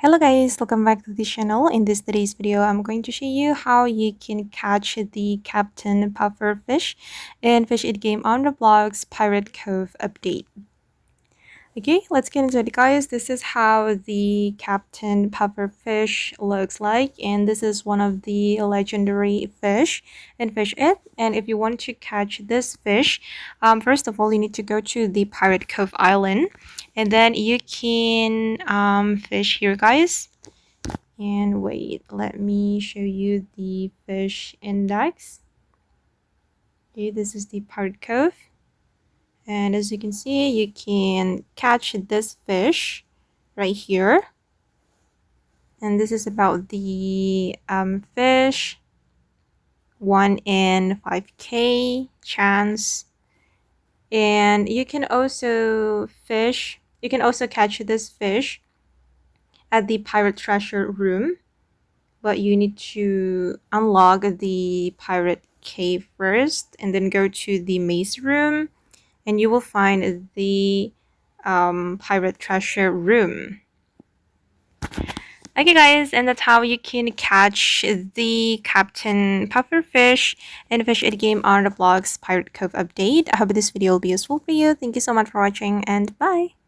Hello guys, welcome back to the channel. In today's video, I'm going to show you how you can catch the Captain Pufferfish in Fish It game on Roblox Pirate Cove update. Okay, let's get into it guys. This is how the Captain Pufferfish looks like, and this is one of the legendary fish in Fish It. And if you want to catch this fish, first of all you need to go to the Pirate Cove Island, and then you can fish here guys. And wait, let me show you the fish index. Okay, this is the Pirate Cove. And as you can see, you can catch this fish right here. And this is about the fish 1 in 5k chance. And you can also catch this fish at the pirate treasure room, but you need to unlock the pirate cave first and then go to the maze room, and you will find the pirate treasure room. Okay guys, and that's how you can catch the Captain Pufferfish in Fish It game on Roblox Pirate Cove update. I hope this video will be useful for you. Thank you so much for watching, and bye!